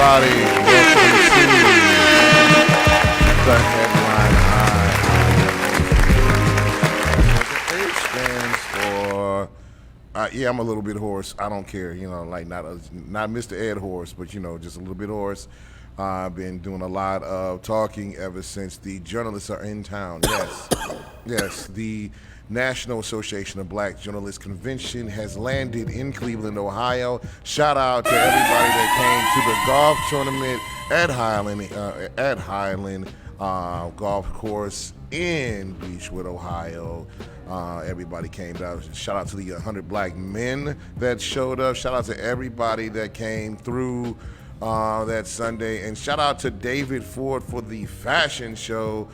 everybody. Welcome to the Headline Eye. H stands for, yeah, I'm a little bit hoarse. I don't care, like not Mr. Ed hoarse, but just a little bit hoarse. I've been doing a lot of talking ever since the journalists are in town. Yes, yes, the National Association of Black Journalists Convention has landed in Cleveland, Ohio. Shout out to everybody that came to the golf tournament at Highland Golf Course in Beechwood, Ohio. Everybody came down. Shout out to the 100 black men that showed up. Shout out to everybody that came through that Sunday. And shout out to David Ford for the fashion show.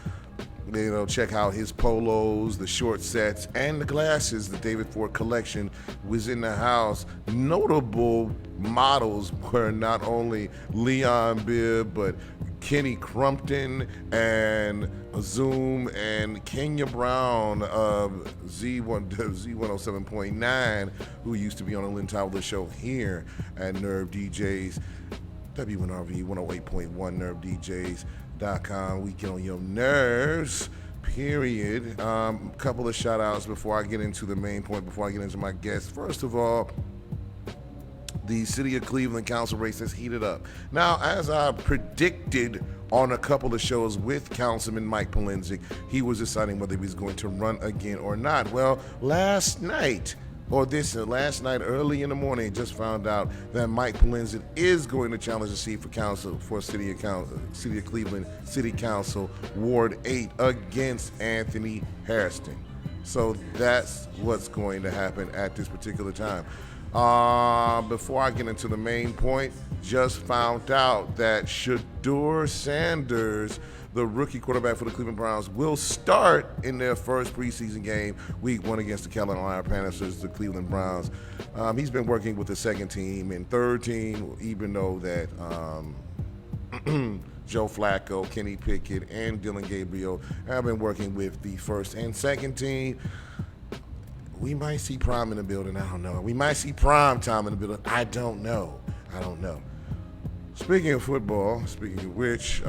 Check out his polos, the short sets, and the glasses. The David Ford collection was in the house. Notable models were not only Leon Bibb, but Kenny Crumpton and Zoom and Kenya Brown of Z107.9, who used to be on the Lynn Tyler show here at Nerve DJs. WNRV 108.1 NerveDJs.com. We get on your nerves, period. Couple of shout outs before I get into the main point, before I get into my guests. First of all, the City of Cleveland Council race has heated up. Now, as I predicted on a couple of shows with Councilman Mike Polensek, he was deciding whether he was going to run again or not. Well, last night early in the morning, just found out that Mike Polensek is going to challenge the seat for council for City of Cleveland City Council Ward 8 against Anthony Hairston. So that's what's going to happen at this particular time. Before I get into the main point, just found out that Shedeur Sanders, the rookie quarterback for the Cleveland Browns, will start in their first preseason game, week 1 against the Carolina Panthers, the Cleveland Browns. He's been working with the second team and third team, even though that Joe Flacco, Kenny Pickett, and Dillon Gabriel have been working with the first and second team. We might see Prime in the building. I don't know. We might see Prime Time in the building. I don't know. Speaking of football, speaking of which,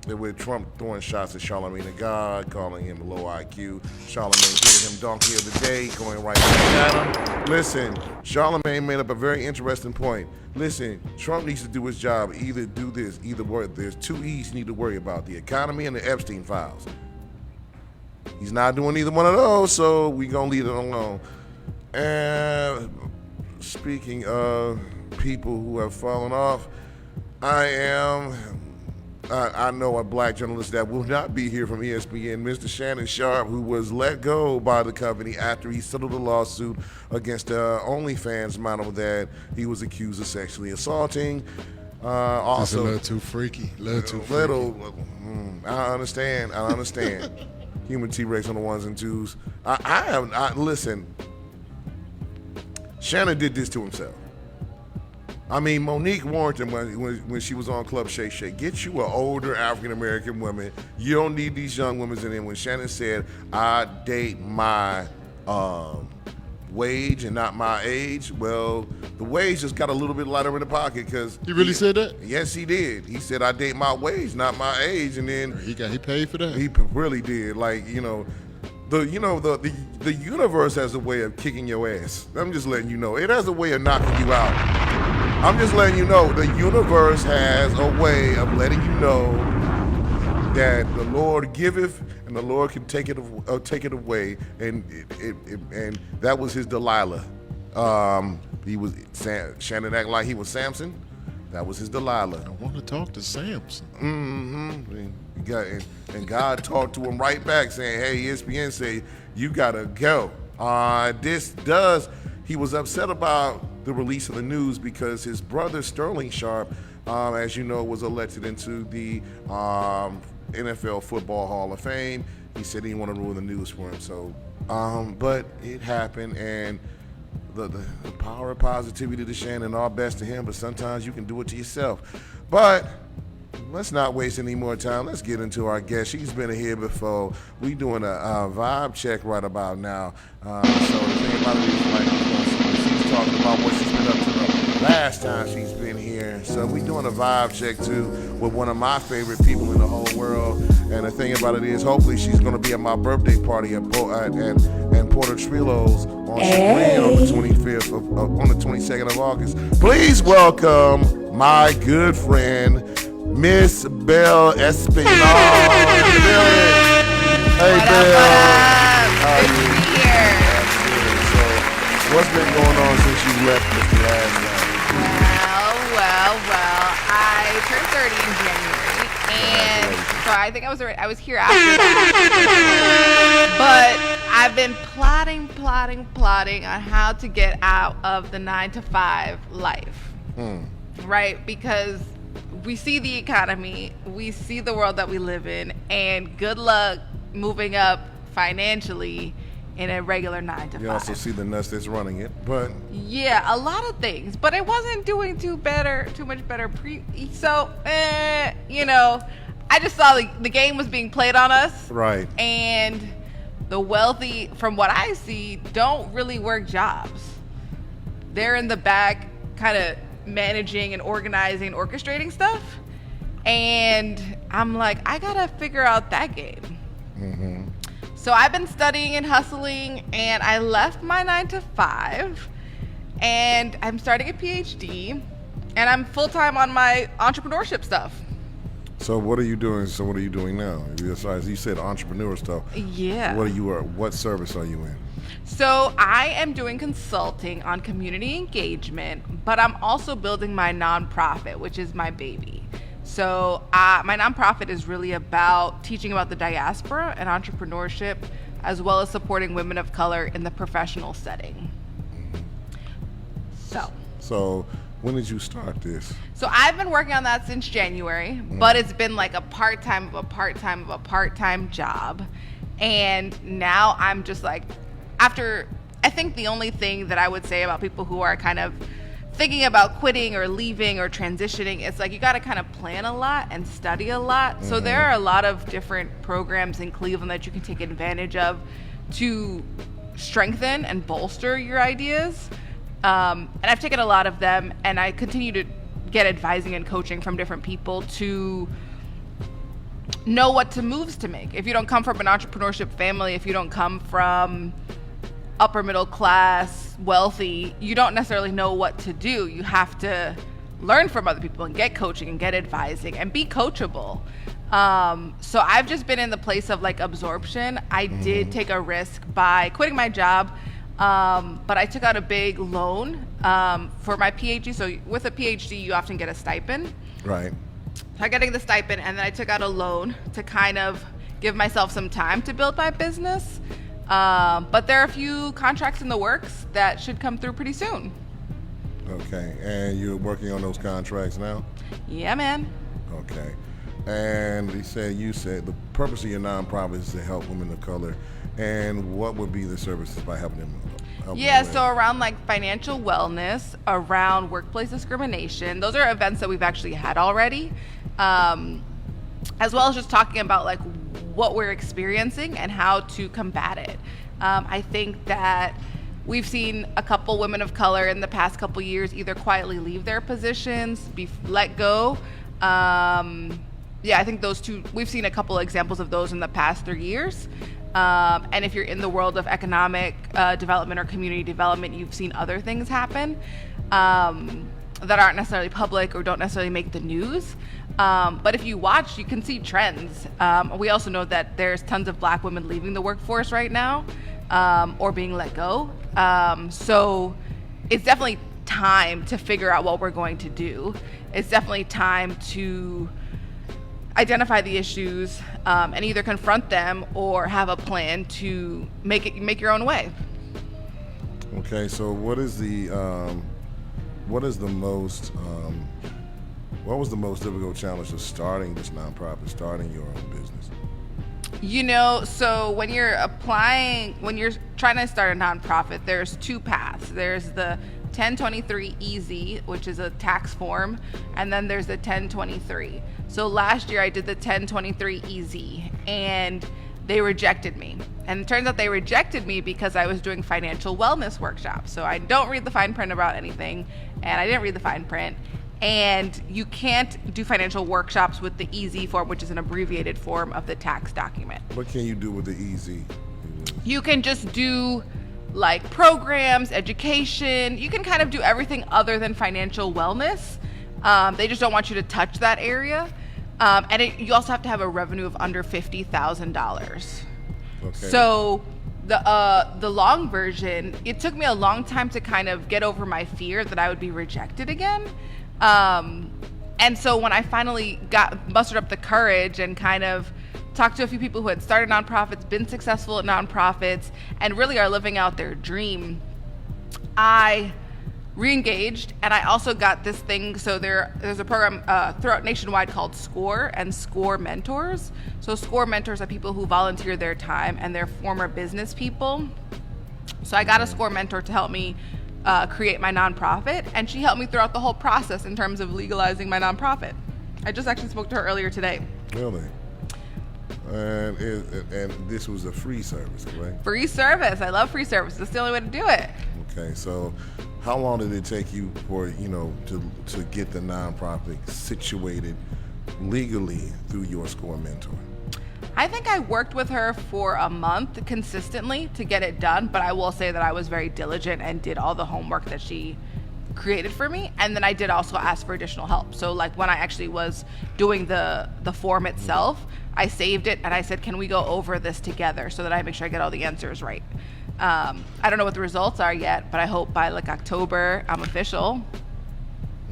with Trump throwing shots at Charlamagne the God, calling him low IQ, Charlamagne giving him donkey of the day, going right back at him. Listen, Charlamagne made up a very interesting point. Listen, Trump needs to do his job. Either do this, either work. There's two E's you need to worry about: the economy and the Epstein files. He's not doing either one of those, so we're going to leave it alone. And speaking of people who have fallen off, I know a black journalist that will not be here from ESPN, Mr. Shannon Sharpe, who was let go by the company after he settled a lawsuit against the OnlyFans model that he was accused of sexually assaulting. Also, it's a little too freaky. I understand. Human T-Rex on the ones and twos. Listen, Shannon did this to himself. I mean, Monique Warrington, when she was on Club Shay Shay, get you an older African-American woman. You don't need these young women in there. When Shannon said, I date my wage and not my age, well, the wage just got a little bit lighter in the pocket because he really said that? Yes, he did. He said, I date my wage, not my age, and then he paid for that. He really did. Like, the universe has a way of kicking your ass. I'm just letting you know. It has a way of knocking you out. I'm just letting you know. The universe has a way of letting you know that the Lord giveth and the Lord can take it away, and that was his Delilah. Shannon act like he was Samson. That was his Delilah. I want to talk to Samson. And God talked to him right back, saying, "Hey, ESPN say you gotta go." He was upset about the release of the news because his brother Sterling Sharpe, as you know, was elected into the NFL Football Hall of Fame. He said he didn't want to ruin the news for him. So, but it happened, and the power of positivity to Shannon, all best to him, but sometimes you can do it to yourself. But let's not waste any more time. Let's get into our guest. She's been here before. We doing a vibe check right about now. So the thing about it is, like, she's talking about what she's been up to the last time she's been here. here. So we doing a vibe check too with one of my favorite people in the whole world. And the thing about it is, hopefully she's gonna be at my birthday party at Porter Trillo's on Chagrin on the 25th on the 22nd of August. Please welcome my good friend, Miss Belle Espinal. Hey, What Belle. up? How are Good you? to be here. So, what's been going on since you left us the last time? Well. I turned 30 in January, and so I think I was here after that. But I've been plotting on how to get out of the 9-to-5 life, right? Because we see the economy, we see the world that we live in, and good luck moving up financially in a regular 9-to-5. You also see the nuts that's running it, but Yeah, a lot of things, but I wasn't doing too much better so, I just saw the game was being played on us. right. And the wealthy, from what I see, don't really work jobs. They're in the back kind of managing and organizing and orchestrating stuff. And I'm like, I gotta figure out that game. So I've been studying and hustling, and I left my 9-to-5, and I'm starting a PhD, and I'm full-time on my entrepreneurship stuff. So what are you doing? So what are you doing now? Besides, you said entrepreneur stuff. Yeah. What service are you in? So I am doing consulting on community engagement, but I'm also building my nonprofit, which is my baby. So my nonprofit is really about teaching about the diaspora and entrepreneurship, as well as supporting women of color in the professional setting. So when did you start this? So I've been working on that since January, but it's been like a part-time job. And now I'm just like, I think the only thing that I would say about people who are kind of thinking about quitting or leaving or transitioning, it's like you got to kind of plan a lot and study a lot. So there are a lot of different programs in Cleveland that you can take advantage of to strengthen and bolster your ideas. And I've taken a lot of them, and I continue to get advising and coaching from different people to know what moves to make. If you don't come from an entrepreneurship family, if you don't come from upper middle class, wealthy, you don't necessarily know what to do. You have to learn from other people and get coaching and get advising and be coachable. So I've just been in the place of like absorption. I did take a risk by quitting my job, but I took out a big loan for my PhD. So with a PhD, you often get a stipend. Right. So I got the stipend, and then I took out a loan to kind of give myself some time to build my business. But there are a few contracts in the works that should come through pretty soon. Okay. And you're working on those contracts now? Yeah, man. Okay. And you said the purpose of your nonprofit is to help women of color. And what would be the services by helping them? Yeah, so around like financial wellness, around workplace discrimination, those are events that we've actually had already, as well as just talking about like what we're experiencing and how to combat it. I think that we've seen a couple women of color in the past couple years either quietly leave their positions, be let go. I think those two, we've seen a couple examples of those in the past 3 years. And if you're in the world of economic development or community development, you've seen other things happen that aren't necessarily public or don't necessarily make the news. But if you watch, you can see trends. We also know that there's tons of Black women leaving the workforce right now or being let go. So it's definitely time to figure out what we're going to do. It's definitely time to identify the issues and either confront them or have a plan to make your own way. Okay, so what was the most difficult challenge of starting this nonprofit, starting your own business? So when you're trying to start a nonprofit, there's two paths. There's the 1023 EZ, which is a tax form, and then there's the 1023. So last year I did the 1023 EZ, and they rejected me. And it turns out they rejected me because I was doing financial wellness workshops. So I don't read the fine print about anything, and I didn't read the fine print. and you can't do financial workshops with the EZ form, which is an abbreviated form of the tax document. What can you do with the easy? You can just do like programs, education. You can kind of do everything other than financial wellness. They just don't want you to touch that area. You also have to have a revenue of under $50,000. Okay. So the long version, it took me a long time to kind of get over my fear that I would be rejected again. And so when I finally mustered up the courage and kind of talked to a few people who had started nonprofits, been successful at nonprofits, and really are living out their dream, I re-engaged. And I also got this thing. So there's a program throughout nationwide called SCORE and SCORE Mentors. So SCORE Mentors are people who volunteer their time, and they're former business people. So I got a SCORE mentor to help me create my nonprofit, and she helped me throughout the whole process in terms of legalizing my nonprofit. I just actually spoke to her earlier today. Really? And this was a free service, correct? Free service. I love free service. That's the only way to do it. Okay, so how long did it take you for, to get the nonprofit situated legally through your SCORE mentor? I think I worked with her for a month consistently to get it done, but I will say that I was very diligent and did all the homework that she created for me. And then I did also ask for additional help. So like when I actually was doing the form itself, I saved it and I said, can we go over this together so that I make sure I get all the answers right? I don't know what the results are yet, but I hope by like October I'm official.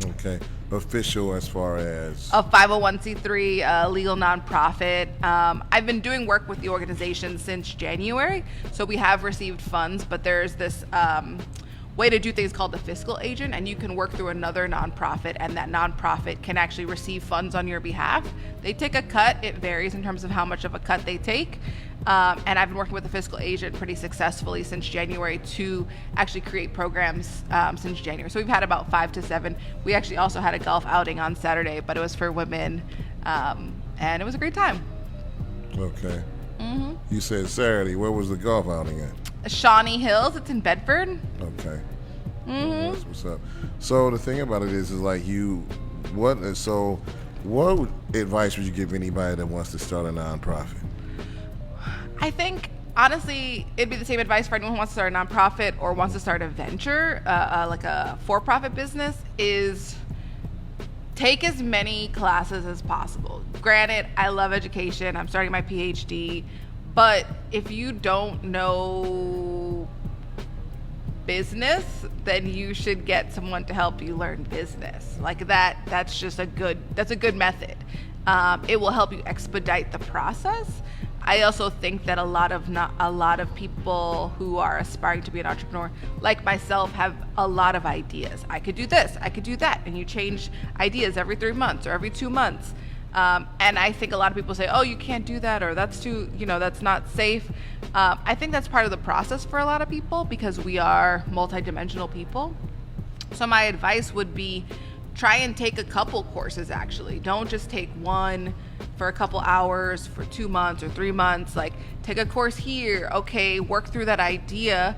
Okay. Official as far as? A 501c3 legal nonprofit. I've been doing work with the organization since January, so we have received funds, but there's this way to do things called the fiscal agent, and you can work through another nonprofit, and that nonprofit can actually receive funds on your behalf. They take a cut. It varies in terms of how much of a cut they take. And I've been working with the fiscal agent pretty successfully since January to actually create programs since January. So we've had about 5 to 7. We actually also had a golf outing on Saturday, but it was for women, and it was a great time. Okay. Mm-hmm. You said Saturday. Where was the golf outing at? Shawnee Hills. It's in Bedford. Okay. Mm-hmm. That's what's up. So the thing about it is like what advice would you give anybody that wants to start a nonprofit? I think, honestly, it'd be the same advice for anyone who wants to start a nonprofit or wants to start a venture, like a for-profit business, is take as many classes as possible. Granted, I love education. I'm starting my PhD. But if you don't know business, then you should get someone to help you learn business. Like that's a good method. It will help you expedite the process. I also think that a lot of people who are aspiring to be an entrepreneur, like myself, have a lot of ideas. I could do this, I could do that, and you change ideas every 3 months or every 2 months. And I think a lot of people say, oh, you can't do that, or that's too, that's not safe. I think that's part of the process for a lot of people because we are multidimensional people. So my advice would be try and take a couple courses, actually. Don't just take one for a couple hours for 2 months or 3 months. Like, take a course here. Okay, work through that idea.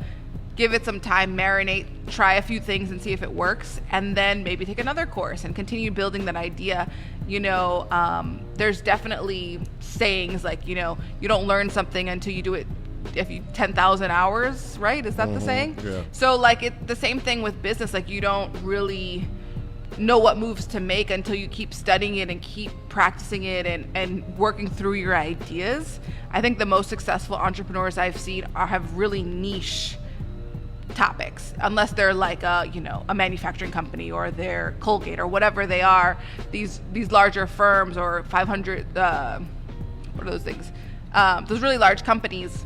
Give it some time, marinate, try a few things and see if it works, and then maybe take another course and continue building that idea. There's definitely sayings like, you don't learn something until you do it 10,000 hours, right? Is that the saying? Yeah. So the same thing with business, like you don't really know what moves to make until you keep studying it and keep practicing it and working through your ideas. I think the most successful entrepreneurs I've seen have really niche topics, unless they're like a manufacturing company or they're Colgate or whatever they are, these larger firms or 500 what are those things, those really large companies.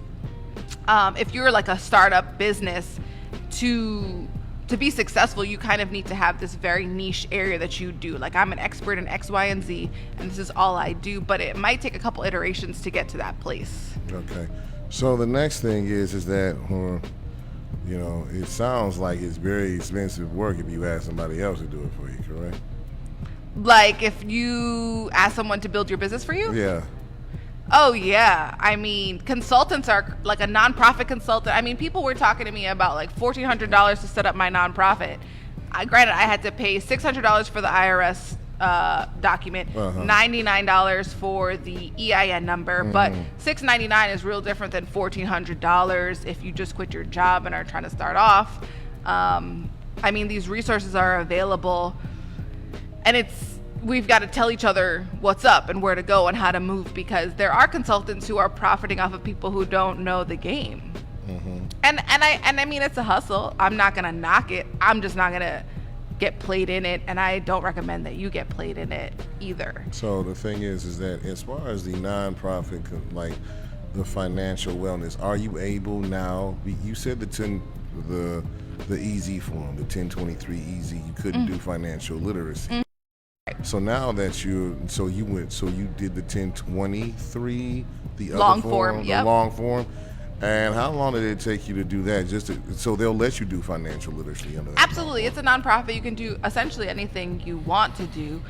If you're like a startup business, to be successful, you kind of need to have this very niche area that you do. Like, I'm an expert in X, Y, and Z, and this is all I do, but it might take a couple iterations to get to that place. Okay. So the next thing is that it sounds like it's very expensive work if you ask somebody else to do it for you, correct? Like if you ask someone to build your business for you? Yeah. Oh, yeah. I mean, consultants are like a nonprofit consultant. I mean, people were talking to me about like $1,400 to set up my nonprofit. granted, I had to pay $600 for the IRS document, $99 for the EIN number, but $699 is real different than $1,400 if you just quit your job and are trying to start off. I mean, these resources are available, and we've got to tell each other what's up and where to go and how to move, because there are consultants who are profiting off of people who don't know the game. And I mean, it's a hustle. I'm not gonna knock it. I'm just not gonna get played in it, and I don't recommend that you get played in it either. So the thing is that as far as the nonprofit, like the financial wellness, are you able now? You said the easy form, the 1023 easy. You couldn't do financial literacy. So now that you did the 1023, the Long other form, the yep. long form. And how long did it take you to do that? So they'll let you do financial literacy under that? Absolutely. It's a nonprofit. You can do essentially anything you want to do.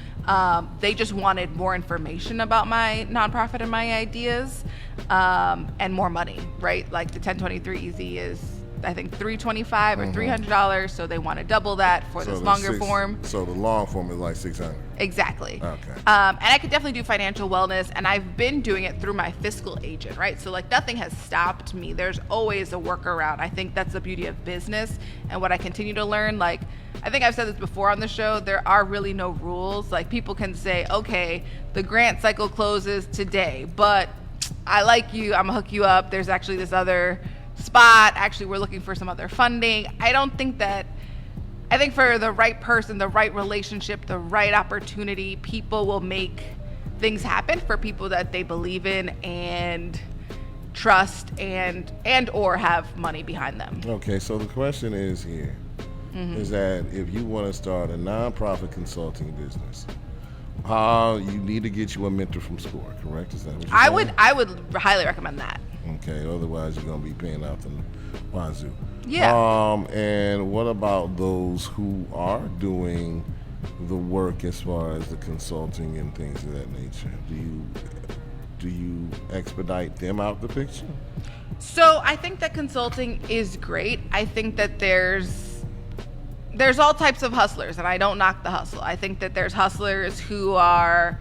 They just wanted more information about my nonprofit and my ideas, and more money, right? Like the 1023 Easy is, I think, $325 or $300, so they want to double that for this longer form. So the long form is like $600. Exactly. Okay. And I could definitely do financial wellness, and I've been doing it through my fiscal agent, right? So like nothing has stopped me. There's always a workaround. I think that's the beauty of business, and what I continue to learn. Like, I think I've said this before on the show, there are really no rules. Like, people can say, okay, the grant cycle closes today, but I like you, I'm gonna hook you up. There's actually this other spot. Actually, we're looking for some other funding. I think for the right person, the right relationship, the right opportunity, people will make things happen for people that they believe in and trust and or have money behind them. Okay, so the question is here, is that if you want to start a nonprofit consulting business, you need to get you a mentor from SCORE, correct? Is that what you're saying? I would highly recommend that. Okay, otherwise you're going to be paying out the wazoo. Yeah. And what about those who are doing the work as far as the consulting and things of that nature? Do you expedite them out the picture? So I think that consulting is great. I think that there's all types of hustlers, and I don't knock the hustle. I think that there's hustlers who are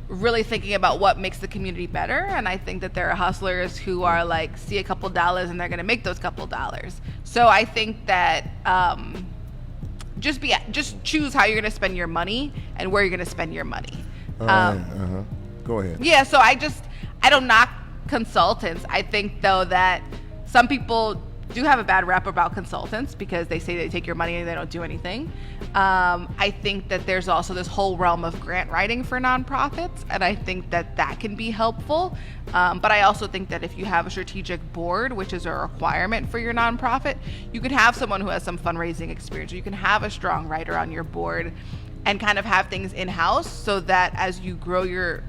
really thinking about what makes the community better, and I think that there are hustlers who are like, see a couple dollars and they're going to make those couple dollars. So I think that just choose how you're going to spend your money and where you're going to spend your money. Go ahead. Yeah, so I don't knock consultants. I think though that some people do have a bad rap about consultants because they say they take your money and they don't do anything. I think that there's also this whole realm of grant writing for nonprofits, and I think that can be helpful. But I also think that if you have a strategic board, which is a requirement for your nonprofit, you can have someone who has some fundraising experience, or you can have a strong writer on your board and kind of have things in-house so that as you grow your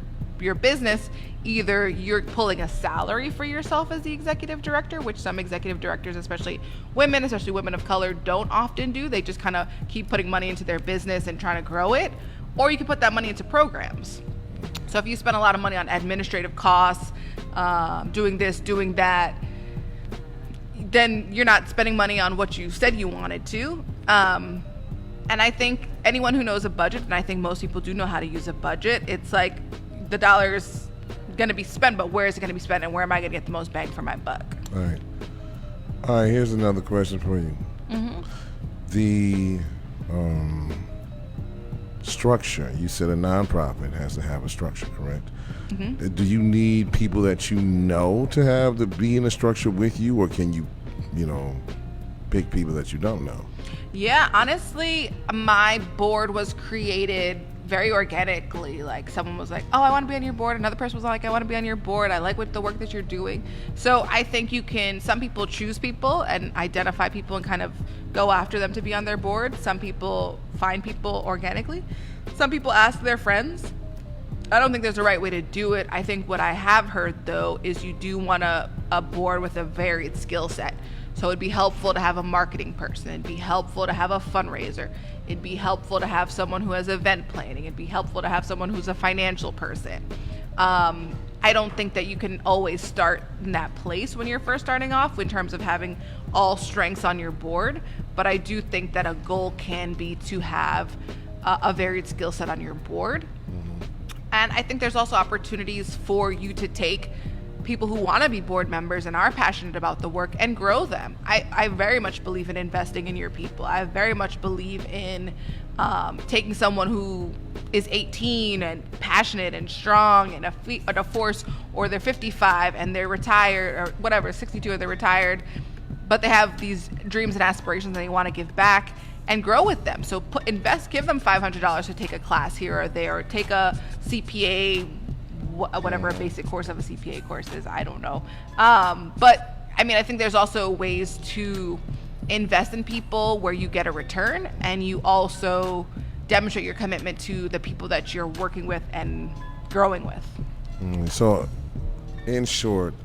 business, either you're pulling a salary for yourself as the executive director, which some executive directors, especially women of color, don't often do. They just kind of keep putting money into their business and trying to grow it. Or you can put that money into programs. So if you spend a lot of money on administrative costs, doing this, doing that, then you're not spending money on what you said you wanted to. And I think anyone who knows a budget, and I think most people do know how to use a budget, it's like the dollar's going to be spent, but where is it going to be spent, and where am I going to get the most bang for my buck? All right, here's another question for you. The structure, you said a nonprofit has to have a structure, correct? Do you need people that you know to be in a structure with you, or can you pick people that you don't know? Yeah, honestly, my board was created very organically. Like, someone was like, oh, I want to be on your board. Another person was like, I want to be on your board. I like the work that you're doing. So I think some people choose people and identify people and kind of go after them to be on their board. Some people find people organically. Some people ask their friends. I don't think there's a right way to do it. I think what I have heard, though, is you do want a board with a varied skill set. So it'd be helpful to have a marketing person. It'd be helpful to have a fundraiser. It'd be helpful to have someone who has event planning. It'd be helpful to have someone who's a financial person. I don't think that you can always start in that place when you're first starting off in terms of having all strengths on your board. but I do think that a goal can be to have a varied skill set on your board. And I think there's also opportunities for you to take people who want to be board members and are passionate about the work and grow them. I very much believe in investing in your people. I very much believe in taking someone who is 18 and passionate and strong and a force, or they're 55 and they're retired, or whatever, 62 and they're retired, but they have these dreams and aspirations and they want to give back and grow with them. So give them $500 to take a class here or there, or take a CPA, whatever a basic course of a CPA course is, I don't know. But I mean, I think there's also ways to invest in people where you get a return and you also demonstrate your commitment to the people that you're working with and growing with. So, in short,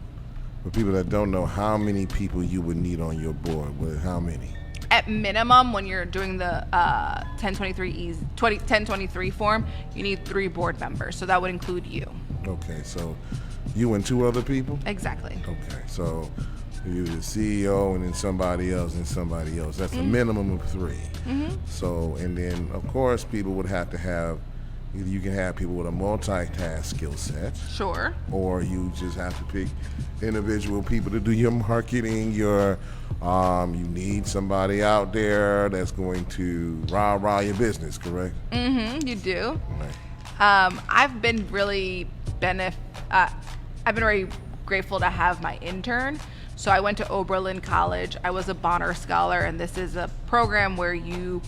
for people that don't know, how many people you would need on your board? How many? At minimum, when you're doing the 1023 form, you need 3 board members. So that would include you. Okay, so you and 2 other people? Exactly. Okay, so you the CEO and then somebody else and somebody else. That's a minimum of 3. So, and then of course people would have to have, either you can have people with a multitask skill set. Sure. Or you just have to pick individual people to do your marketing, you need somebody out there that's going to rah your business, correct? You do. Right. I've been really very grateful to have my intern. So I went to Oberlin College. I was a Bonner Scholar, and this is a program where you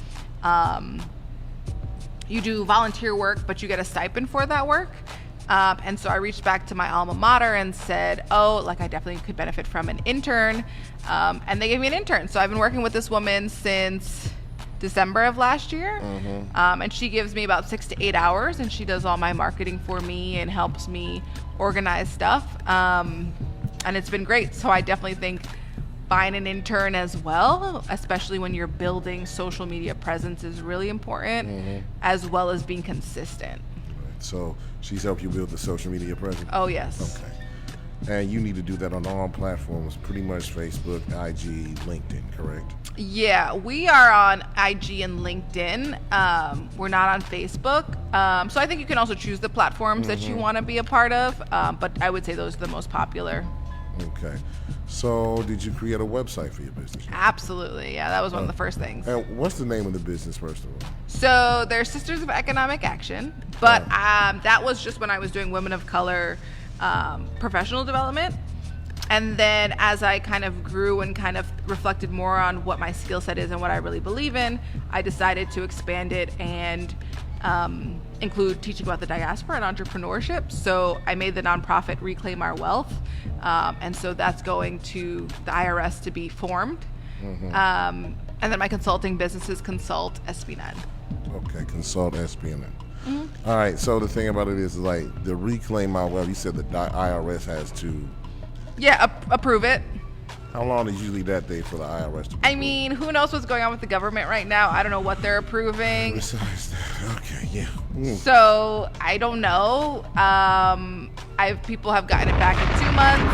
do volunteer work, but you get a stipend for that work. And so I reached back to my alma mater and said, I definitely could benefit from an intern. And they gave me an intern. So I've been working with this woman since December of last year. And she gives me about 6 to 8 hours, and she does all my marketing for me and helps me organize stuff. And it's been great. So I definitely think find an intern as well, especially when you're building social media presence, is really important, as well as being consistent. So she's helped you build the social media presence? Oh, yes. Okay. And you need to do that on all platforms, pretty much Facebook, IG, LinkedIn, correct? Yeah, we are on IG and LinkedIn. We're not on Facebook. So I think you can also choose the platforms that you want to be a part of. But I would say those are the most popular. Okay. So did you create a website for your business? Absolutely. Yeah, that was one of the first things. And what's the name of the business, first of all? So they're Sisters of Economic Action. But that was just when I was doing Women of Color professional development. And then as I kind of grew and kind of reflected more on what my skill set is and what I really believe in, I decided to expand it and include teaching about the diaspora and entrepreneurship. So I made the nonprofit Reclaim Our Wealth. And so that's going to the IRS to be formed. And then my consulting business is Consult SB9. Okay, Consult SB9. All right, so the thing about it is like the Reclaim Our Wealth, you said the IRS has to... Yeah, approve it. How long is usually that day for the IRS to approve? I mean, who knows what's going on with the government right now? I don't know what they're approving. Besides that, okay, yeah. So I don't know. People have gotten it back in 2 months.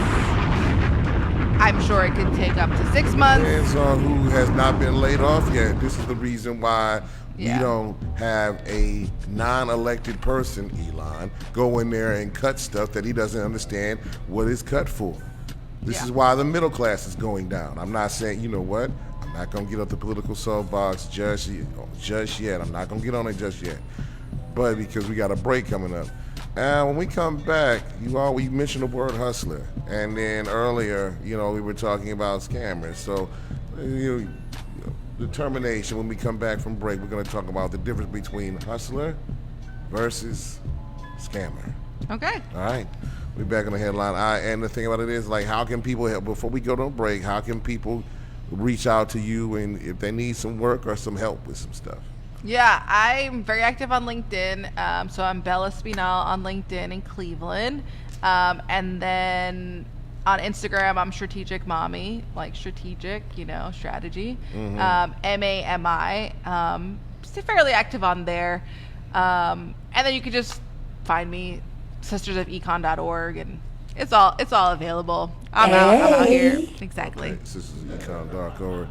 I'm sure it could take up to 6 months. Depends on who has not been laid off yet. This is the reason why Yeah. you don't have a non-elected person, Elon, go in there and cut stuff that he doesn't understand what it's cut for. This Yeah. is why the middle class is going down. I'm not saying, you know what? I'm not going to get up the political soapbox just yet. I'm not going to get on it just yet. But because we got a break coming up. And when we come back, you mentioned the word hustler. And then earlier, we were talking about scammers. So, determination, when we come back from break, we're going to talk about the difference between hustler versus scammer. Okay. All right. We're back on the headline. And the thing about it is, like, how can people help? Before we go to a break, how can people reach out to you and if they need some work or some help with some stuff? Yeah, I'm very active on LinkedIn. So I'm Bella Spinall on LinkedIn in Cleveland. And then on Instagram, I'm Strategic Mommy, like strategic, strategy. MAMI. Still fairly active on there. And then you can just find me, sistersofecon.org, and it's all available. I'm out here. Exactly. Okay, Sisters of Econ Dark Over.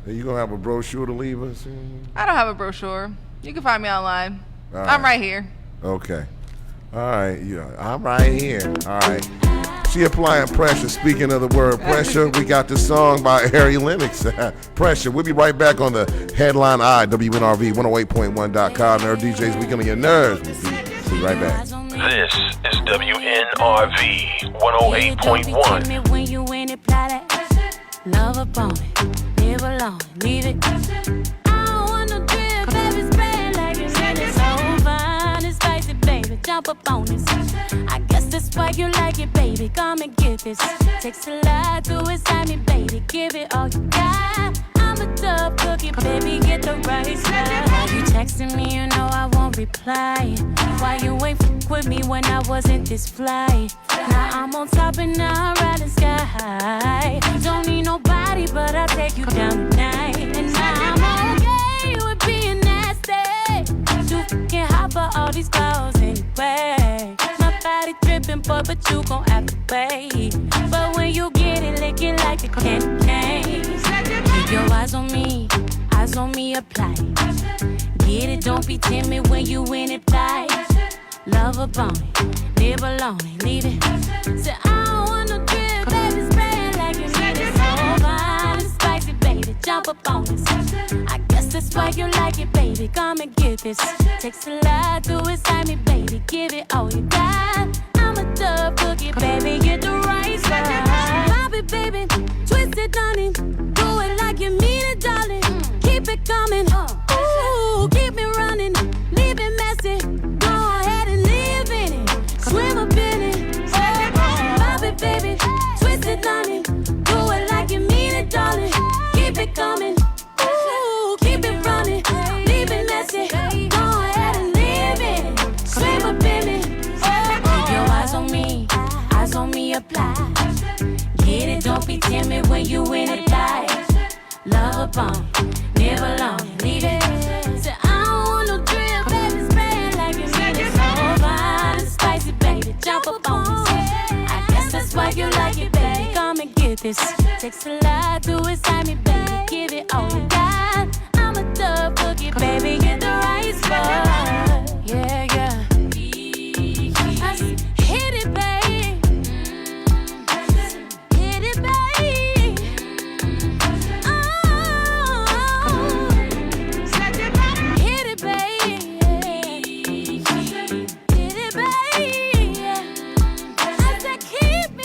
Are you gonna have a brochure to leave us? I don't have a brochure. You can find me online. All I'm right. right here. Okay. All right. Yeah, I'm right here. All right. She applying pressure. Speaking of the word pressure, we got this song by Harry Lennox. Pressure. We'll be right back on the Headline Eye, WNRV 108.1.com. Nerve DJs, we on your nerves. We'll be right back. This is WNRV 108.1. When you in it, apply that. Love upon it, live alone, leave it. I don't want no drip, baby, spray it like it's really so fine and spicy, baby. Jump up on this. I guess that's why you like it, baby. Come and get this. Takes a lot to excite me, baby. Give it all you got. I'm a tough cookie, baby. Get the right stuff. Why you texting me? You know I won't reply. Why you ain't f with me when I wasn't this fly? Now I'm on top and now I'm riding sky. Don't need nobody, but I'll take you down tonight. And now I'm okay with being nasty. Too fucking hot for all these clothes anyway. My body dripping, boy, but you gon' have to pay. But when you get it, lick it like a candy cane. Keep your eyes on me, apply. Get it, don't be timid when you in it, fly. Love upon it, live alone and leave it. Say I don't want no drip, baby, spray it like you need it. So fine and spicy, baby, jump up on this. I guess that's why you like it, baby. Come and get this. Takes a lot to excite me, baby. Give it all you got. I'm a tough cookie, baby. Get the right side. Pop it, baby. Twist it, honey. Do it like you mean it, darling. Keep it coming. Ooh, keep me running. Leave it messy. Go ahead and live in it. Swim up in it. Pop it, baby. Twist it, honey. Do it like you mean it, darling. Keep it coming. Ooh, keep it running. Leave it messy. Go ahead and live in it. Swim up in it. Keep your eyes on me, apply. Get it, don't be timid when you in it, fly. Love upon it, live alone, leave it. Say I don't want no drip, baby, spray it like you need it. So fine and spicy, baby, jump up on this. I guess that's why you like it, baby. Come and get this. Takes a lot to excite me, baby. Give it all you got. I'm a tough cookie, baby. Get the right spot. Yeah, yeah. Hit it, baby. Hit it, baby. Oh, hit it, baby. Hit it, baby. I said, keep me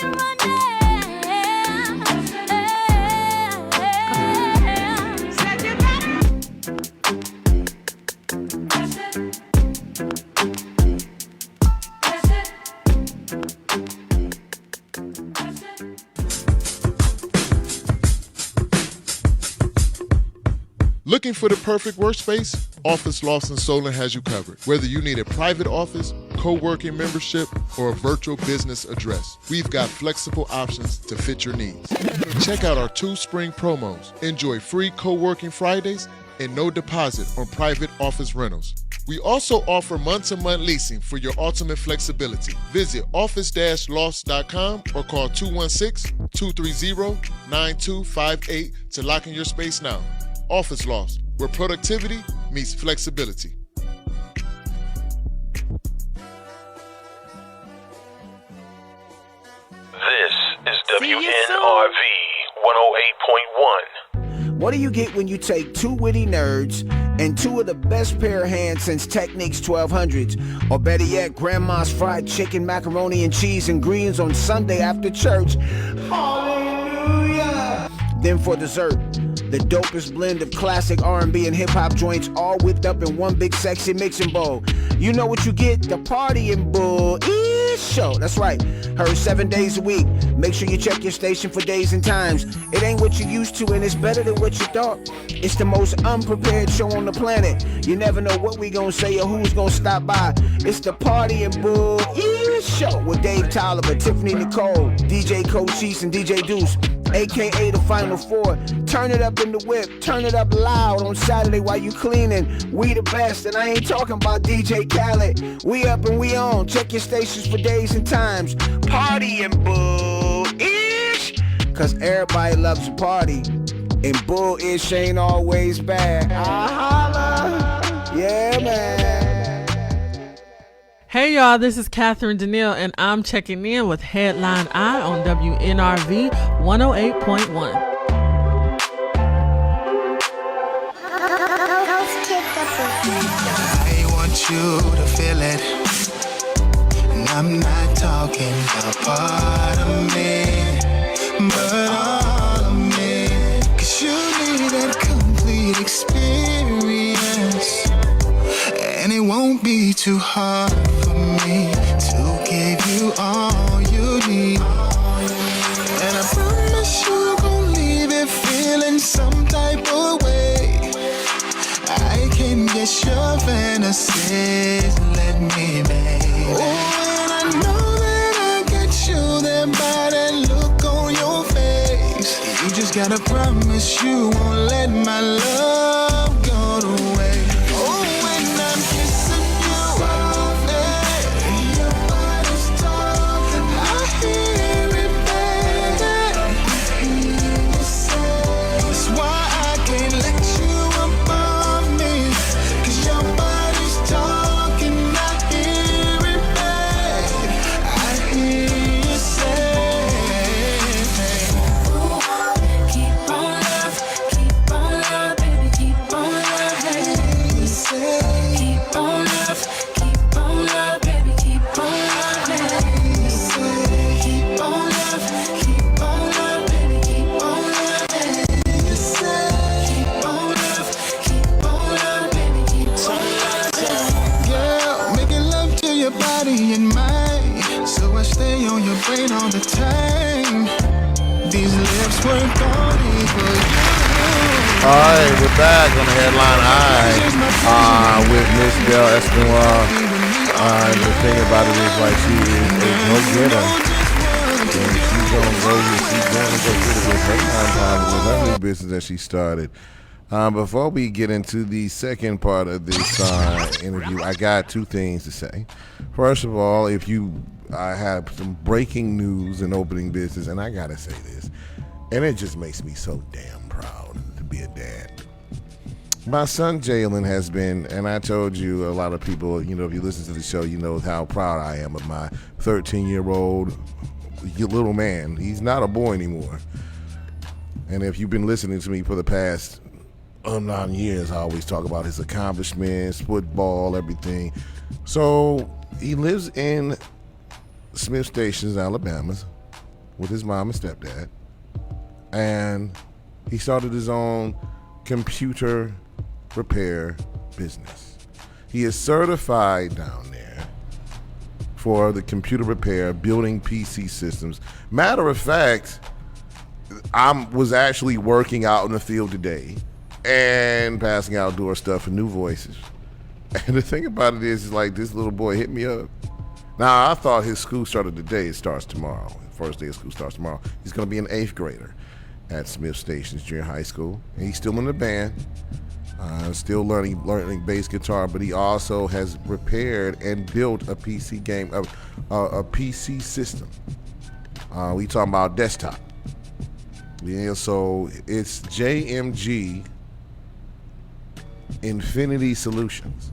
Looking for the perfect workspace? Office Lofts Solon has you covered. Whether you need a private office, co-working membership, or a virtual business address, we've got flexible options to fit your needs. Check out our 2 spring promos. Enjoy free co-working Fridays and no deposit on private office rentals. We also offer month-to-month leasing for your ultimate flexibility. Visit office-lofts.com or call 216-230-9258 to lock in your space now. Office Lofts, where productivity meets flexibility. This is WNRV 108.1. What do you get when you take 2 witty nerds and 2 of the best pair of hands since Techniques 1200s? Or better yet, Grandma's fried chicken, macaroni and cheese, and greens on Sunday after church. Hallelujah! Then for dessert, the dopest blend of classic R&B and hip-hop joints all whipped up in one big sexy mixing bowl. You know what you get? The partying bull show. That's right. Heard 7 days a week. Make sure you check your station for days and times. It ain't what you used to, and it's better than what you thought. It's the most unprepared show on the planet. You never know what we gonna say or who's gonna stop by. It's the partying bull show with Dave Tolliver, Tiffany Nicole, DJ Cochise, and DJ Deuce, aka the Final Four. Turn it up in the whip, turn it up loud on Saturday while you cleaning. We the best, and I ain't talking about DJ Khaled. We up and we on. Check your stations for days and times. Partying bull-ish, cause everybody loves a party. And bullish ain't always bad. I holla. Yeah, man. Hey y'all, this is Catherine Danielle, and I'm checking in with Headline Eye on WNRV 108.1. I want you to feel it, and I'm not talking about part of me, but all of me, 'cause you need that complete experience, and it won't be too hard for me to give you all you need, and I promise you gon' leave it feeling some type of way. I can guess your fantasies, let me be. Oh, and I know that I get you there by that look on your face. You just gotta promise you won't let my love go to waste. Oh, when I'm kissing you softly, your body's talking, I hear it, baby. That's why I can't let you above me, 'cause your body's talking, I hear it, babe. I hear you say, Keep on love, baby, keep on love. you say, Keep on love, baby, keep on love. you say, Keep on love, baby, keep on love. you say. Keep on love, baby, keep on love. Girl, making love to your body and mind, so I stay on your brain all the time. These lips work only for you. All right, we're back on the Headline Eye with Miss Del Espinois. The thing about it is, like, she is a go-getter. And she's going to go get it with her nonprofit, with her new business that she started. Before we get into the second part of this interview, I got two things to say. First of all, I have some breaking news in opening business, and I got to say this, and it just makes me so damn proud to be a dad. My son Jalen has been, and I told you, a lot of people, if you listen to the show, you know how proud I am of my 13-year-old little man. He's not a boy anymore. And if you've been listening to me for the past 9 years, I always talk about his accomplishments, football, everything. So he lives in Smith Station, Alabama, with his mom and stepdad. And he started his own computer repair business. He is certified down there for the computer repair, building PC systems. Matter of fact, I was actually working out in the field today and passing outdoor stuff for New Voices. And the thing about it is like, this little boy hit me up. Now, I thought his school started today. It starts tomorrow. First day of school starts tomorrow. He's going to be an 8th grader at Smith Station Junior High School. And he's still in the band, still learning bass guitar, but he also has repaired and built a PC game, a PC system. We talking about desktop. Yeah, so it's JMG Infinity Solutions.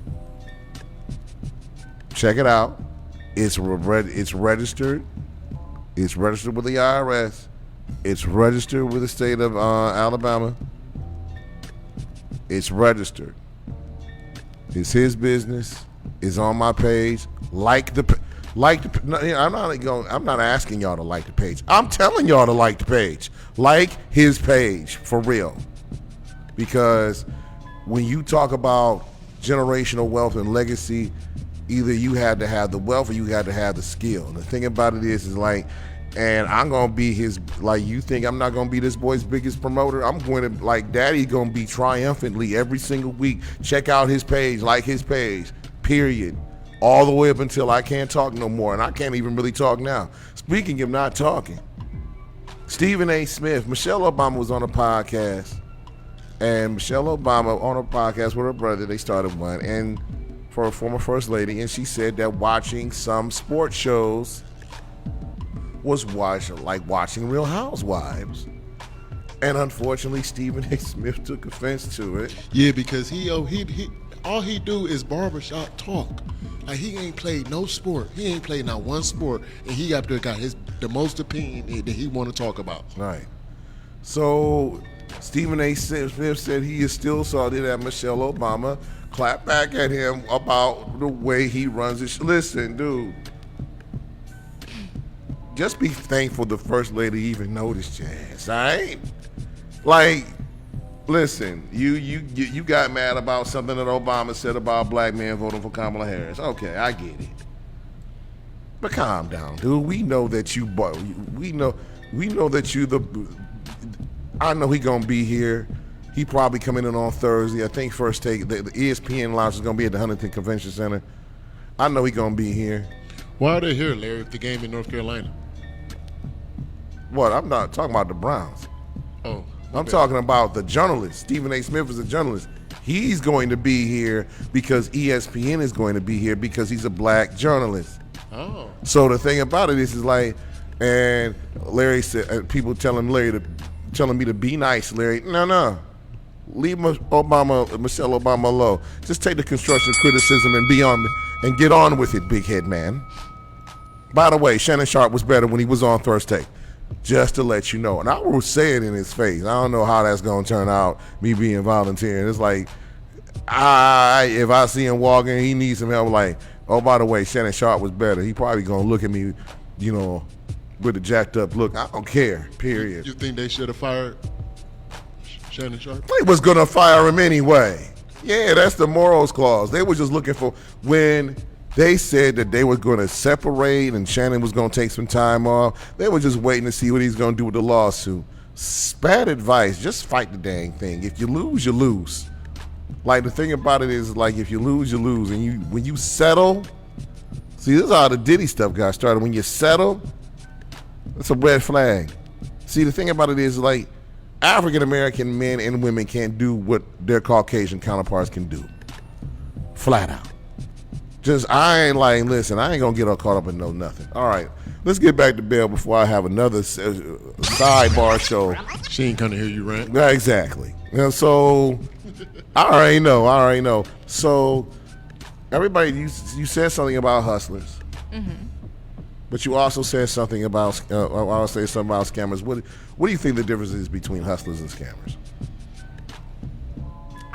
Check it out. It's registered. It's registered with the IRS. It's registered with the state of Alabama. It's registered. It's his business. It's on my page. I'm not asking y'all to like the page. I'm telling y'all to like the page. Like his page, for real. Because when you talk about generational wealth and legacy, either you had to have the wealth or you had to have the skill. And the thing about it is like, and I'm going to be his, like, you think I'm not going to be this boy's biggest promoter? I'm going to, like, Daddy's going to be triumphantly every single week. Check out his page, like his page, period. All the way up until I can't talk no more. And I can't even really talk now. Speaking of not talking, Stephen A. Smith, Michelle Obama was on a podcast. And Michelle Obama on a podcast with her brother, they started one. And for a former first lady, and she said that watching some sports shows was like watching Real Housewives. And unfortunately, Stephen A. Smith took offense to it. Yeah, because he all he do is barbershop talk. Like, he ain't played no sport. He ain't played not one sport, and he got the most opinion that he want to talk about. Right. So Stephen A. Smith said he is still salty that Michelle Obama clapped back at him about the way he runs his. Listen, dude. Just be thankful the first lady even noticed your ass, all right? Like, listen, you got mad about something that Obama said about black men voting for Kamala Harris. Okay, I get it. But calm down, dude. We know that you that you I know he gonna be here. He probably coming in on Thursday. I think first take the ESPN lounge is gonna be at the Huntington Convention Center. I know he gonna be here. Why are they here, Larry, if the game in North Carolina? What? I'm not talking about the Browns. Oh. I'm talking about the journalist. Stephen A. Smith is a journalist. He's going to be here because ESPN is going to be here because he's a black journalist. Oh. So the thing about it is like, and Larry said, people telling me to be nice, Larry. No. Leave Michelle Obama alone. Just take the constructive criticism and get on with it, big head man. By the way, Shannon Sharp was better when he was on First Take. Just to let you know. And I will say it in his face. I don't know how that's going to turn out, me being volunteering. It's like, if I see him walking, he needs some help. Like, oh, by the way, Shannon Sharp was better. He probably going to look at me, with a jacked up look. I don't care, period. You think they should have fired Shannon Sharp? They was going to fire him anyway. Yeah, that's the morals clause. They were just looking for when they said that they were going to separate and Shannon was going to take some time off. They were just waiting to see what he's going to do with the lawsuit. Bad advice. Just fight the dang thing. If you lose, you lose. Like, the thing about it is, like, if you lose, you lose. And when you settle, see, this is how the Diddy stuff got started. When you settle, that's a red flag. See, the thing about it is, like, African-American men and women can't do what their Caucasian counterparts can do. Flat out. I ain't going to get all caught up in nothing. All right, let's get back to Bell before I have another sidebar show. She ain't going to hear you rant. Yeah, exactly. And so, I already know. So, everybody, you said something about hustlers. Mm-hmm. But you also said something about, I'll say something about scammers. What do you think the difference is between hustlers and scammers?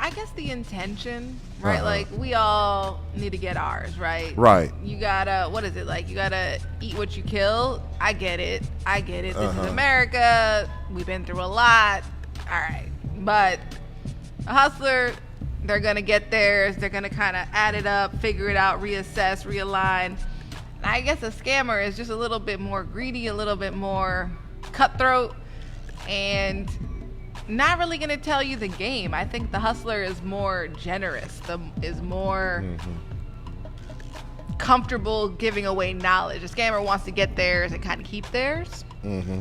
I guess the intention, right? Like, we all need to get ours, right? Right. You gotta, what is it? Like, you gotta eat what you kill. I get it. This is America. We've been through a lot. All right. But a hustler, they're gonna get theirs. They're gonna kind of add it up, figure it out, reassess, realign. And I guess a scammer is just a little bit more greedy, a little bit more cutthroat, and not really going to tell you the game. I think the hustler is more generous, is more comfortable giving away knowledge. A scammer wants to get theirs and kind of keep theirs. Mm-hmm.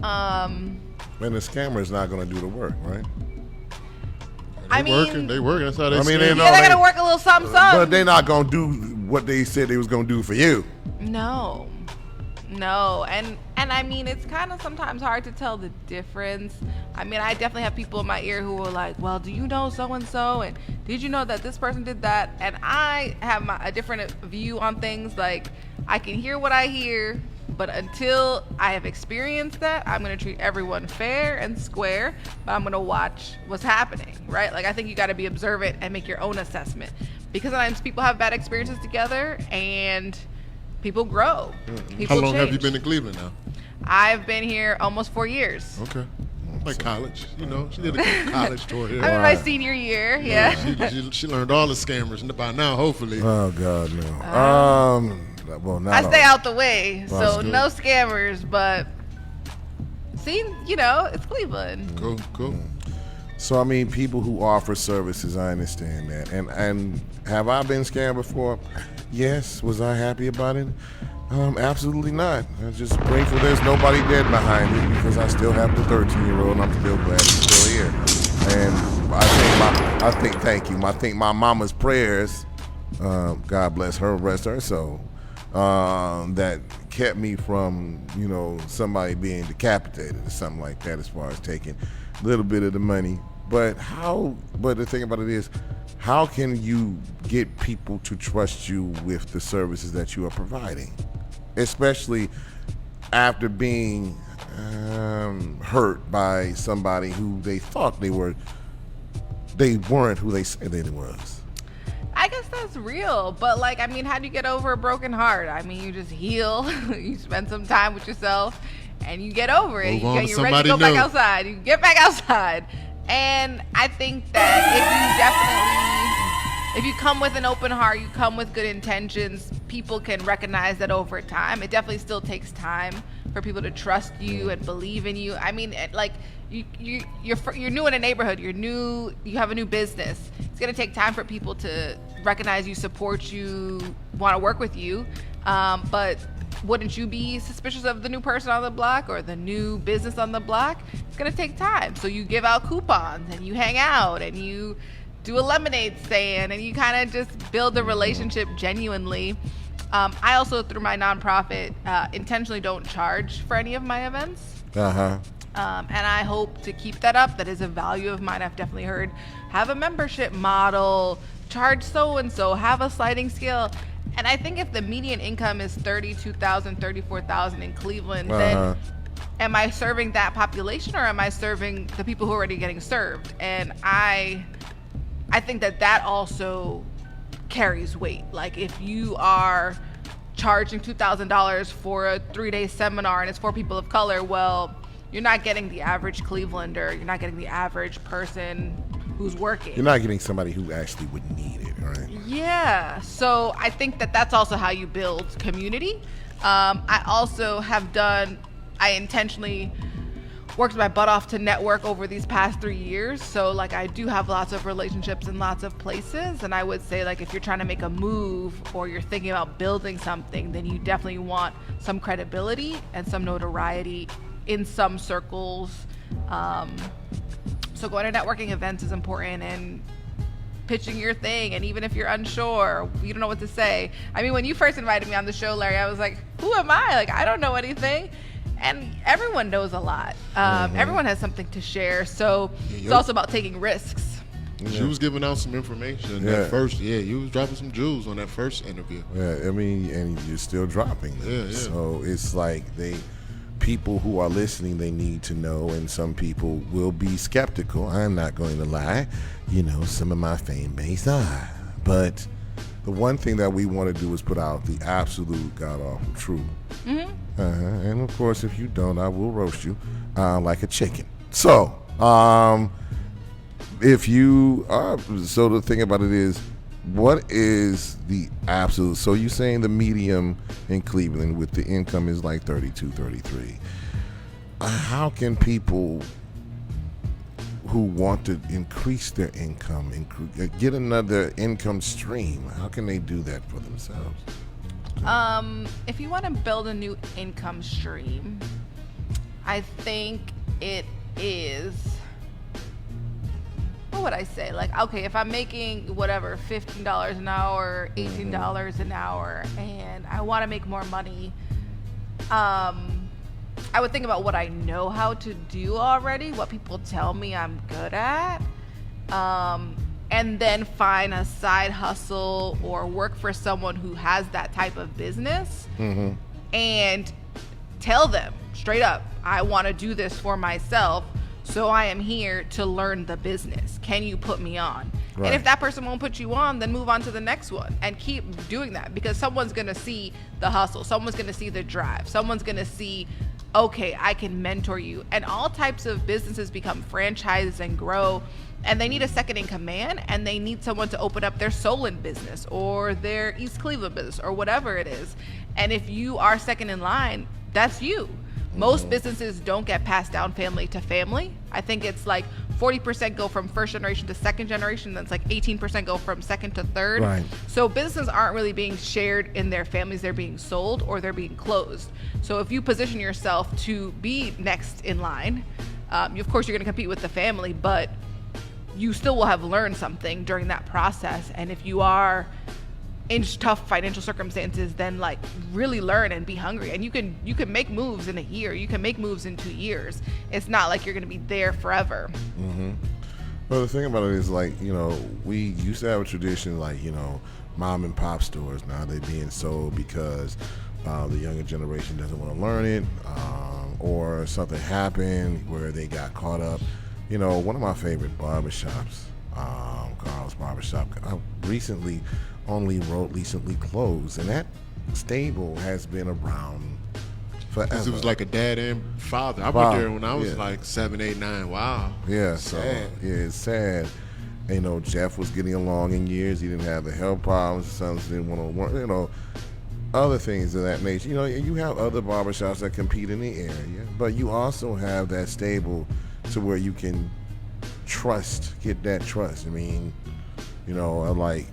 And the scammer is not going to do the work, right? They working. That's how they. They're going to work a little something. But they're not going to do what they said they was going to do for you. No, and I mean, it's kind of sometimes hard to tell the difference. I mean, I definitely have people in my ear who are like, well, do you know so-and-so, and did you know that this person did that? And I have a different view on things. Like, I can hear what I hear, but until I have experienced that, I'm going to treat everyone fair and square, but I'm going to watch what's happening, right? Like, I think you got to be observant and make your own assessment, because sometimes people have bad experiences together and people grow. People How long change. have you been in Cleveland now? I've been here almost 4 years. Okay. Like college, she did a college tour here. I'm in my senior year, yeah. She learned all the scammers, and by now, hopefully. Oh, God, no. Well, not I stay all. out the way, so no scammers, but see, it's Cleveland. Cool. So, I mean, people who offer services, I understand that. And have I been scammed before? Yes. Was I happy about it? Absolutely not. I'm just grateful there's nobody dead behind me, because I still have the 13-year-old and I'm still glad he's still here. And I think my mama's prayers, God bless her, rest her soul, that kept me from, somebody being decapitated or something like that, as far as taking a little bit of the money. But the thing about it is, how can you get people to trust you with the services that you are providing, especially after being hurt by somebody who they thought they weren't who they said they was? I guess that's real, but how do you get over a broken heart? You just heal. You spend some time with yourself, and you get over it. You're ready to go back outside. You get back outside, and I think that if you come with an open heart, you come with good intentions, people can recognize that over time. It definitely still takes time for people to trust you and believe in you. You're new in a neighborhood. You have a new business. It's gonna take time for people to recognize you, support you, want to work with you. But wouldn't you be suspicious of the new person on the block or the new business on the block? It's gonna take time. So you give out coupons and you hang out and you do a lemonade stand and you kind of just build a relationship genuinely. I also, through my nonprofit, intentionally don't charge for any of my events. And I hope to keep that up. That is a value of mine. I've definitely heard, have a membership model, charge so-and-so, have a sliding scale. And I think if the median income is $32,000, $34,000 in Cleveland, then am I serving that population or am I serving the people who are already getting served? And I think that also carries weight. If you are charging $2,000 for a 3-day seminar and it's for people of color, well, you're not getting the average Clevelander. You're not getting the average person who's working. You're not getting somebody who actually would need it, right? Yeah. So I think that's also how you build community. I intentionally worked my butt off to network over these past 3 years. So I do have lots of relationships in lots of places. And I would say if you're trying to make a move or you're thinking about building something, then you definitely want some credibility and some notoriety in some circles. So going to networking events is important, and pitching your thing. And even if you're unsure, you don't know what to say. When you first invited me on the show, Larry, I was like, who am I? I don't know anything. And everyone knows a lot. Everyone has something to share. So it's also about taking risks. You was giving out some information at first. Yeah, you was dropping some jewels on that first interview. Yeah, and you're still dropping them. Yeah. So it's people who are listening, they need to know, and some people will be skeptical. I'm not going to lie. Some of my fan base are. But the one thing that we want to do is put out the absolute god-awful truth. And of course, if you don't, I will roast you like a chicken. So, so the thing about it is, what is the absolute? So you're saying the medium in Cleveland with the income is 32, 33. How can people who want to increase their income, get another income stream, how can they do that for themselves? If you want to build a new income stream, I think it is, what would I say? Okay, if I'm making whatever, $15 an hour, $18 an hour, and I want to make more money, I would think about what I know how to do already, what people tell me I'm good at, and then find a side hustle or work for someone who has that type of business, and tell them straight up, I want to do this for myself, so I am here to learn the business. Can you put me on? Right. And if that person won't put you on, then move on to the next one and keep doing that, because someone's going to see the hustle. Someone's going to see the drive. Someone's going to see, okay, I can mentor you. And all types of businesses become franchises and grow, and they need a second in command, and they need someone to open up their Solon business or their East Cleveland business or whatever it is. And if you are second in line, that's you. Most businesses don't get passed down family to family. I think it's 40% go from first generation to second generation. That's 18% go from second to third. Right. So businesses aren't really being shared in their families. They're being sold or they're being closed. So if you position yourself to be next in line, of course you're going to compete with the family, but you still will have learned something during that process. And if you are in tough financial circumstances than like really learn and be hungry. And you can make moves in a year. You can make moves in 2 years. It's not like you're going to be there forever. Mm-hmm. Well, the thing about it is, like, you know, we used to have a tradition, like, you know, mom and pop stores. Now they're being sold because the younger generation doesn't want to learn it, or something happened where they got caught up. You know, one of my favorite barbershops, Carl's Barbershop, recently closed, and that stable has been around forever. Because it was like a dad and father. I Wow. went there when I was Yeah. like 7, 8, 9. Wow. Yeah, so Sad. yeah, it's sad. And, you know, Jeff was getting along in years. He didn't have the health problems. His sons didn't want to work. You know, other things of that nature. You know, you have other barbershops that compete in the area, but you also have that stable to where you can get that trust. I mean, you know, I like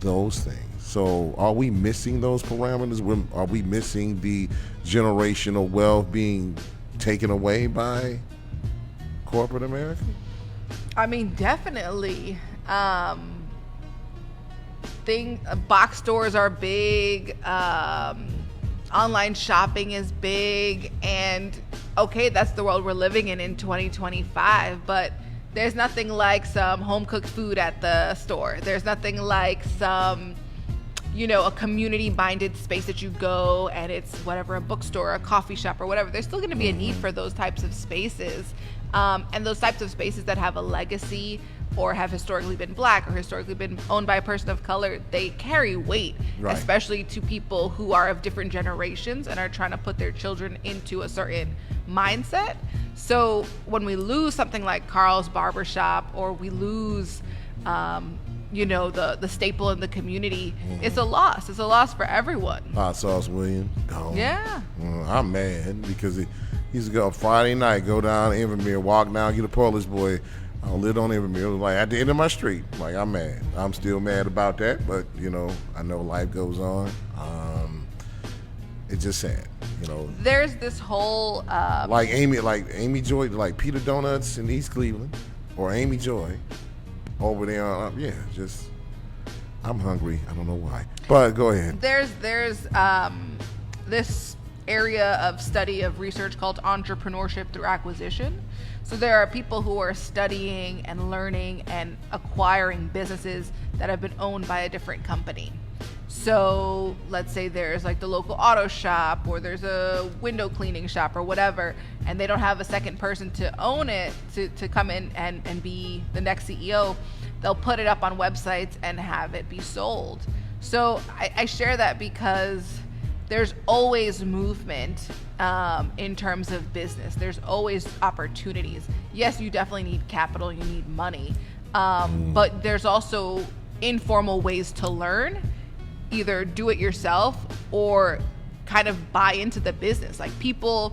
those things. So are we missing those parameters? Are we missing the generational wealth being taken away by corporate America? I mean, definitely. Box stores are big. Online shopping is big, and okay, that's the world we're living in 2025. But there's nothing like some home cooked food at the store. There's nothing like some, you know, a community-minded space that you go and it's whatever, a bookstore, a coffee shop, or whatever. There's still going to be a need for those types of spaces, and those types of spaces that have a legacy or have historically been Black or historically been owned by a person of color. They carry weight, Right. especially to people who are of different generations and are trying to put their children into a certain mindset. So when we lose something like Carl's Barbershop, or we lose you know, the staple in the community, it's a loss. It's a loss for everyone. Hot Sauce Williams, gone. Yeah. I'm mad because he used to go Friday night, go down Evermere, walk down, get a Polish boy. I lived on Evermere. It was like at the end of my street. Like, I'm mad. I'm still mad about that, but, you know, I know life goes on. It's just sad, you know. There's this whole Like Amy Joy, like Peter Donuts in East Cleveland, or Amy Joy over there. I'm hungry. I don't know why, but go ahead. there's this area of study of research called entrepreneurship through acquisition. So there are people who are studying and learning and acquiring businesses that have been owned by a different company. So let's say there's like the local auto shop, or there's a window cleaning shop or whatever, and they don't have a second person to own it, to come in and be the next CEO. They'll put it up on websites and have it be sold. So I share that because there's always movement in terms of business. There's always opportunities. Yes, you definitely need capital, you need money, but there's also informal ways to learn. Either do it yourself or kind of buy into the business. Like people,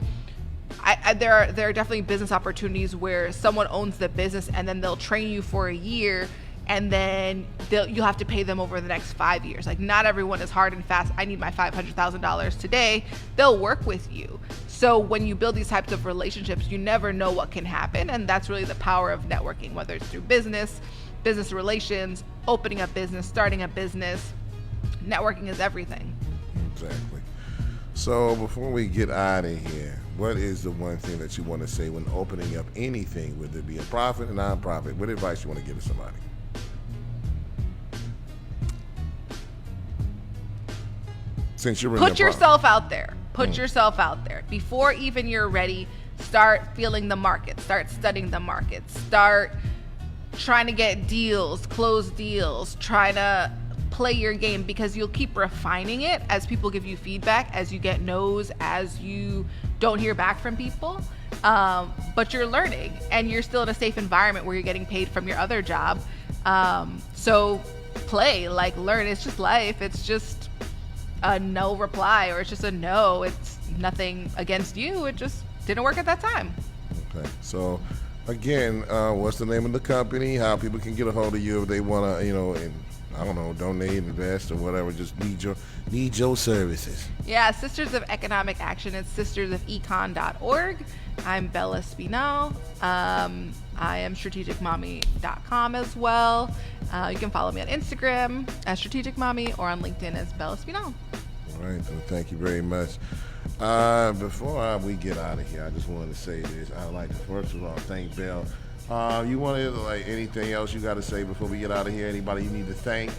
there are definitely business opportunities where someone owns the business and then they'll train you for a year, and then you'll have to pay them over the next 5 years. Like, not everyone is hard and fast. I need my $500,000 today. They'll work with you. So when you build these types of relationships, you never know what can happen, and that's really the power of networking, whether it's through business relations, opening a business, starting a business. Networking is everything. Exactly. So before we get out of here, what is the one thing that you want to say when opening up anything, whether it be a profit or non-profit? What advice you want to give to somebody? Since you're in Put the yourself out there. Put yourself out there. Before even you're ready, start feeling the market. Start studying the market. Start trying to get deals, close deals, trying to play your game, because you'll keep refining it as people give you feedback, as you get no's, as you don't hear back from people. But you're learning, and you're still in a safe environment where you're getting paid from your other job. So play, like, learn. It's just life. It's just a no reply, or it's just a no. It's nothing against you. It just didn't work at that time. Okay. So again, what's the name of the company? How people can get a hold of you if they want to, you know, and I don't know, donate, invest, or whatever. Just need your services. Yeah, Sisters of Economic Action. It's sistersofecon.org. I'm Bella Spinell. I am strategicmommy.com as well. You can follow me on Instagram as Strategic Mommy or on LinkedIn as Bella Spinall. All right, well, thank you very much. Before we get out of here, I just wanted to say this. I'd like to first of all thank Belle. You wanted anything else you got to say before we get out of here? Anybody you need to thank?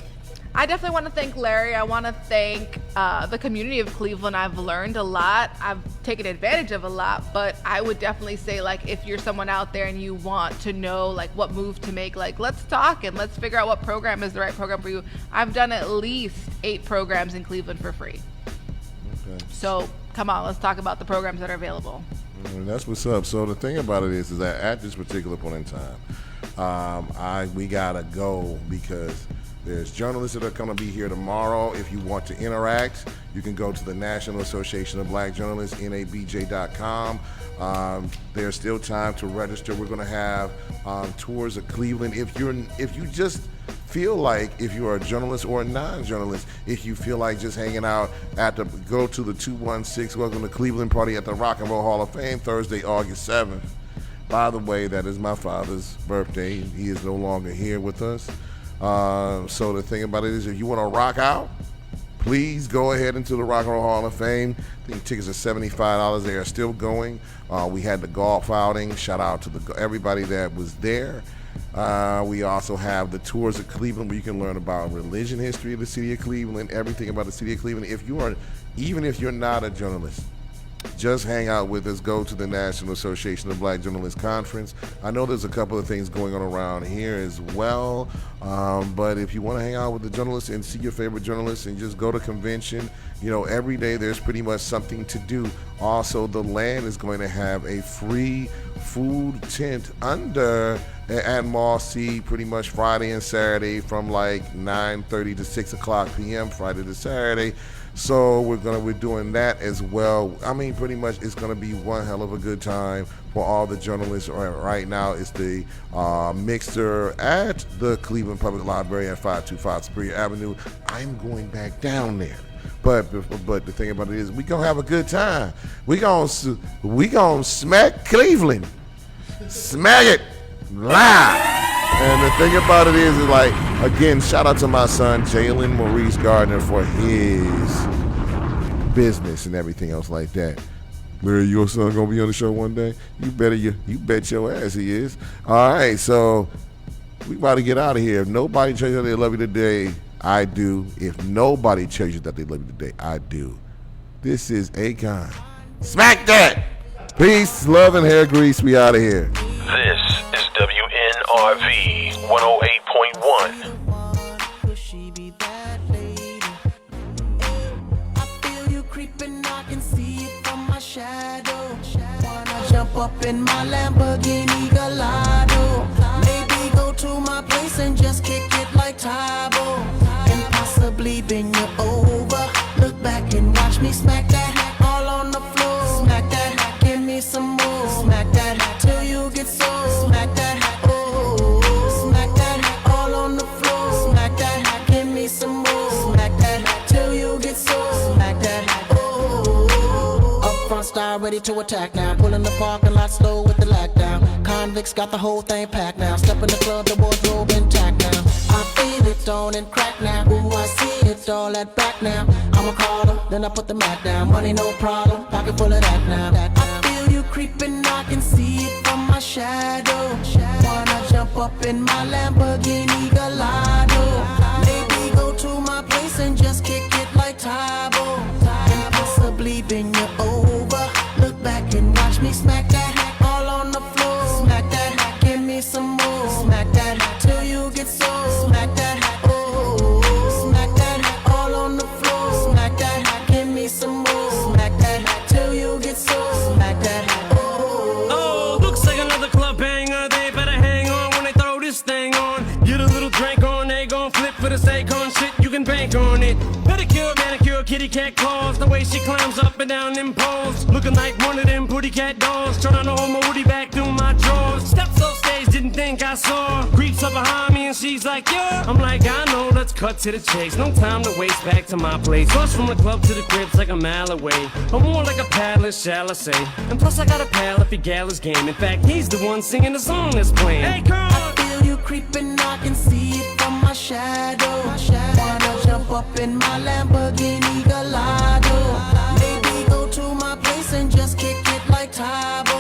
I definitely want to thank Larry. I want to thank the community of Cleveland. I've learned a lot. I've taken advantage of a lot, but I would definitely say, if you're someone out there and you want to know, what move to make, let's talk and let's figure out what program is the right program for you. I've done at least 8 programs in Cleveland for free. Okay. So come on, let's talk about the programs that are available. That's what's up. So the thing about it is that at this particular point in time, we gotta go because there's journalists that are going to be here tomorrow. If you want to interact, you can go to the National Association of Black Journalists, NABJ.com. There's still time to register. We're going to have tours of Cleveland. If you just feel like, if you are a journalist or a non-journalist, if you feel like just hanging out go to the 216 Welcome to Cleveland party at the Rock and Roll Hall of Fame Thursday, August 7th. By the way, that is my father's birthday. He is no longer here with us. So the thing about it is, if you want to rock out, please go ahead into the Rock and Roll Hall of Fame. I think tickets are $75. They are still going. We had the golf outing. Shout out to everybody that was there. We also have the tours of Cleveland where you can learn about religion history of the city of Cleveland, everything about the city of Cleveland. Even if you're not a journalist, just hang out with us. Go to the National Association of Black Journalists Conference. I know there's a couple of things going on around here as well, but if you want to hang out with the journalists and see your favorite journalists and just go to convention, every day there's pretty much something to do. Also, the land is going to have a free food tent at Mall C pretty much Friday and Saturday from 9:30 to 6 o'clock p.m. Friday to Saturday. So we're doing that as well. I mean, pretty much it's going to be one hell of a good time for all the journalists. Right now, it's the mixer at the Cleveland Public Library at 525 Superior Avenue. I'm going back down there. But the thing about it is, we gonna have a good time. We gonna smack Cleveland, smack it live. And the thing about it is again, shout out to my son Jalen Maurice Gardner for his business and everything else like that. Larry, your son gonna be on the show one day? You bet your ass he is. All right, so we about to get out of here. If nobody tells you that they love you today, I do. If nobody tells you that they love you today, I do. This is Akon. Smack that! Peace, love, and hair grease. We out of here. This is WNRV 108.1. Jump up in my Lamborghini Gallardo. Maybe go to my place and just kick it like Tybo. And possibly bend you over. Look back and watch me smack that all on the floor. Smack that, give me some more. Smack that till you get so. Smack that, oh. Smack that all on the floor. Smack that, give me some more. Smack that till you get so. Smack that, oh. Up front style ready to attack now. Pulling the parking lot slow with the lockdown. Convicts got the whole thing packed now. Step in the club, the wardrobe intact now. I feel it on and crack now. Ooh, I see it all at back now. I'm a caller, then I put the mat down. Money no problem, pocket full of that now. I feel you creeping, I can see it from my shadow. Wanna jump up in my Lamborghini Gallardo. Maybe go to my place and just kick it like Tybo. And possibly bend you over. Look back and watch me smack that all on the floor. Smack that, give me some more. Smack that till you get so. Smack that, oh. Smack that all on the floor. Smack that, give me some more. Smack that till you get so. Smack that, oh. Oh, looks like another club banger. They better hang on when they throw this thing on. Get a little drink on, they gon' flip for the sake on shit. You can bank on it. Pedicure, manicure, kitty cat claws. The way she climbs up and down them poles. Looking like one of them pretty cat dolls. Trying to hold my woody back through my drawers. Steps off stage, didn't think I saw. Creeps up behind me and she's like, yeah. I'm like, I know, let's cut to the chase. No time to waste, back to my place. Rush from the club to the crib's like a mile away. I'm more like a palace, shall I say. And plus I got a pal if he gal his game. In fact, he's the one singing the song that's playing. Hey, Carl! I feel you creeping, I can see it from my my shadow. Wanna jump up in my Lamborghini Gallardo. Maybe go to my place and just kick it like Tybo.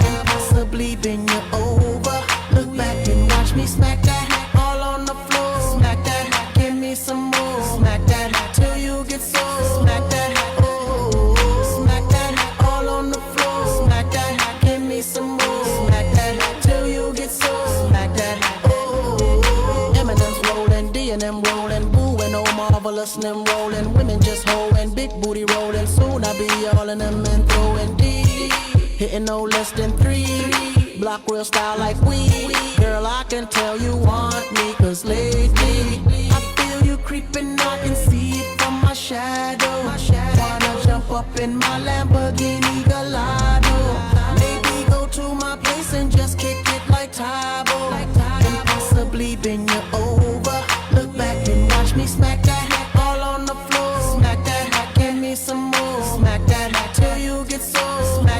And possibly bend you over. Look back and watch me smack that all on the floor. Smack that, give me some more. Smack that till you get sore. Smack that, oh. Smack that all on the floor. Smack that, give me some more. Smack that till you get sore. Smack that, oh. Eminem's rolling, D and M rolling, Boo and oh marvelous and them rolling. Women just holding, big booty rolling. Soon I be all in them and throwing D. Hitting no less than 3. Block real style like we. Girl, I can tell you want me, cause lately I feel you creeping, I can see it from my shadow. Wanna jump up in my Lamborghini Gallardo. Maybe go to my place and just kick it like Tybo. And possibly bend you over. Look back and watch me smack that all on the floor. Smack that, give me some more. Smack that till you get sore. Smack